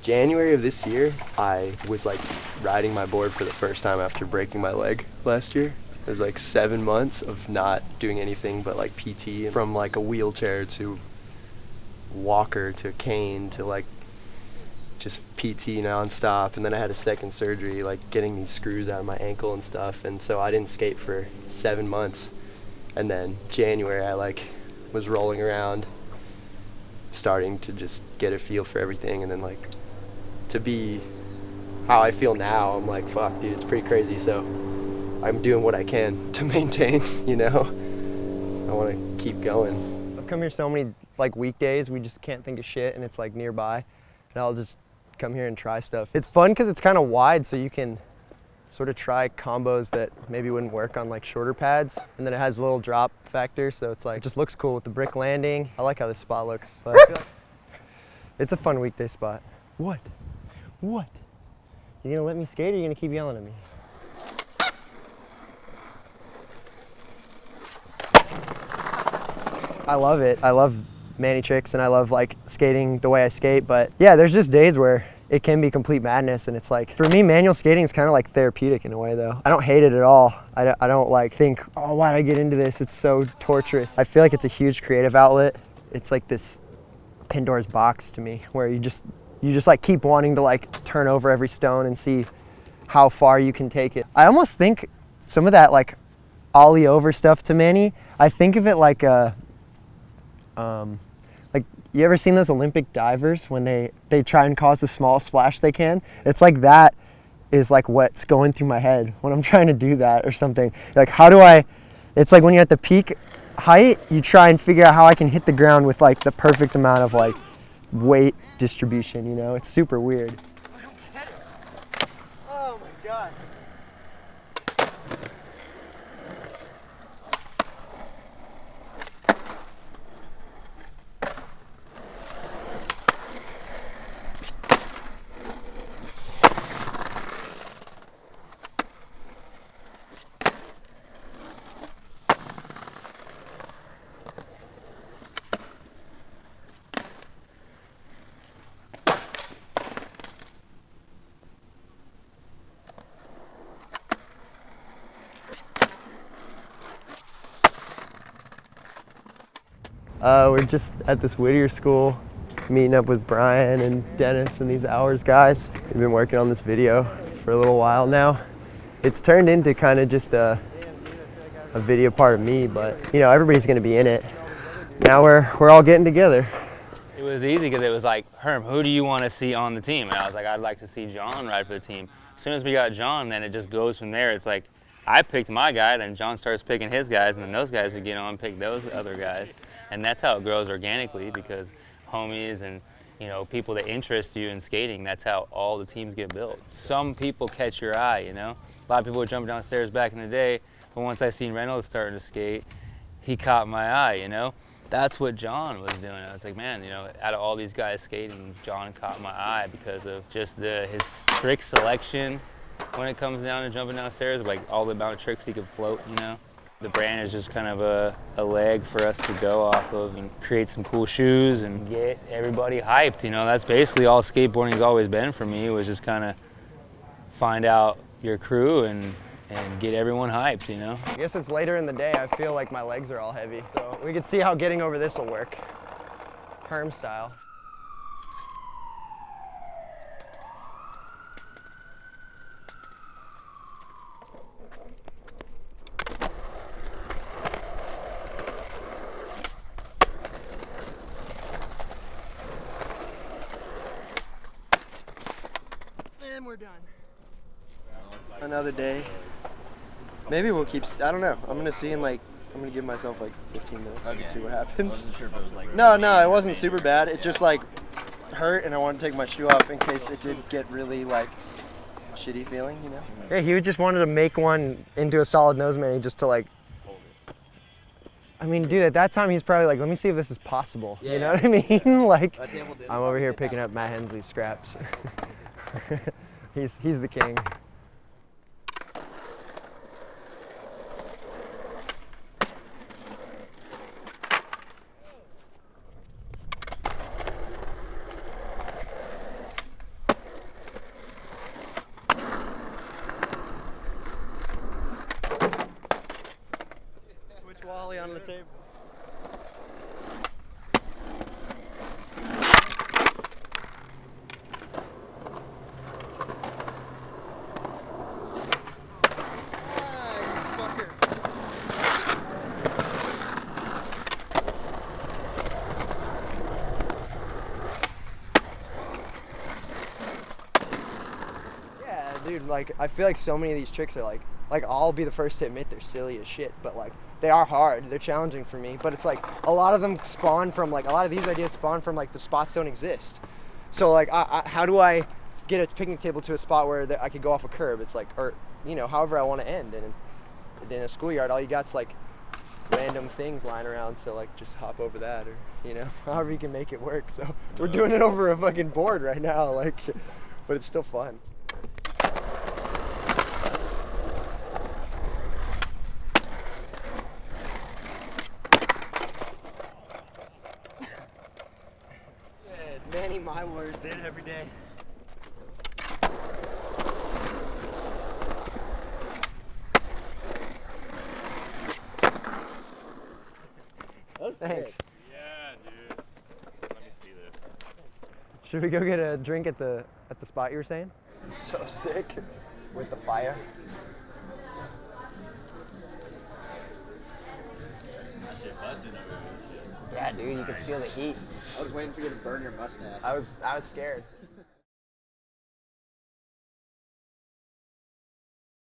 January of this year, I was like riding my board for the first time after breaking my leg last year. It was like 7 months of not doing anything but like PT, from like a wheelchair to walker to cane to like just PT nonstop. And then I had a second surgery, like getting these screws out of my ankle and stuff. And so I didn't skate for 7 months. And then January, I like was rolling around, starting to just get a feel for everything. And then like to be how I feel now, I'm like, fuck, dude, it's pretty crazy. So I'm doing what I can to maintain, you know? I want to keep going. I've come here so many like weekdays, we just can't think of shit, and it's like nearby. And I'll just come here and try stuff. It's fun because it's kind of wide, so you can sort of try combos that maybe wouldn't work on like shorter pads. And then it has a little drop factor, so it's like, it just looks cool with the brick landing. I like how this spot looks. But I feel like it's a fun weekday spot. What? What? You gonna let me skate, or you gonna keep yelling at me? I love it. I love Manny tricks, and I love like skating the way I skate. But yeah, there's just days where it can be complete madness, and it's like, for me, manual skating is kind of like therapeutic in a way though. I don't hate it at all. I don't like think, oh, why'd I get into this? It's so torturous. I feel like it's a huge creative outlet. It's like this Pandora's box to me, where you just like keep wanting to like turn over every stone and see how far you can take it. I almost think some of that like ollie over stuff to Manny, I think of it like a, like, you ever seen those Olympic divers when they try and cause the smallest splash they can? It's like that is like what's going through my head when I'm trying to do that or something. Like, how do it's like when you're at the peak height, you try and figure out how I can hit the ground with like the perfect amount of like weight distribution, you know? It's super weird. I don't get it. Oh my God. We're just at this Whittier school, meeting up with Brian and Dennis and these Hours guys. We've been working on this video for a little while now. It's turned into kind of just a video part of me, but you know, everybody's gonna be in it. Now we're all getting together. It was easy because it was like, Herm, who do you want to see on the team? And I was like, I'd like to see John ride for the team. As soon as we got John, then it just goes from there. It's like, I picked my guy, then John starts picking his guys, and then those guys would get on and pick those other guys. And that's how it grows organically, because homies and, you know, people that interest you in skating, that's how all the teams get built. Some people catch your eye, you know? A lot of people were jumping downstairs back in the day, but once I seen Reynolds starting to skate, he caught my eye, you know? That's what John was doing. I was like, man, you know, out of all these guys skating, John caught my eye because of just his trick selection when it comes down to jumping downstairs, like all the amount of tricks he could float, you know? The brand is just kind of a leg for us to go off of and create some cool shoes and get everybody hyped, you know? That's basically all skateboarding's always been for me, was just kind of find out your crew and get everyone hyped, you know? I guess it's later in the day. I feel like my legs are all heavy. So we can see how getting over this will work. Herm style. And we're done. Another day. Maybe we'll keep, I don't know. I'm gonna see in like, I'm gonna give myself like 15 minutes and see what happens. I wasn't sure if it was like No, it wasn't super bad. It just like hurt, and I wanted to take my shoe off in case it did get really like shitty feeling, you know? Yeah, he just wanted to make one into a solid nose manny just to like, I mean, dude, at that time he's probably like, let me see if this is possible. Yeah. You know what I mean? Like, I'm over here picking up Matt Hensley's scraps. He's the king. Beach Wally on the table. Yeah, dude, like, I feel like so many of these tricks are like I'll be the first to admit they're silly as shit, but like, they are hard, they're challenging for me, but it's like, a lot of them spawn from like, a lot of these ideas spawn from like the spots don't exist. So like, how do I get a picnic table to a spot where I could go off a curb? It's like, or, you know, however I want to end. And in a schoolyard, all you got's like random things lying around, so like, just hop over that, or, you know, however you can make it work. So we're doing it over a fucking board right now, like, but it's still fun. Manny, my worst, did it every day. Thanks. Yeah, dude. Let me see this. Should we go get a drink at the spot you were saying? So sick. With the fire. That shit busting over here. Yeah, dude, you can feel the heat. I was waiting for you to burn your mustache. I was scared.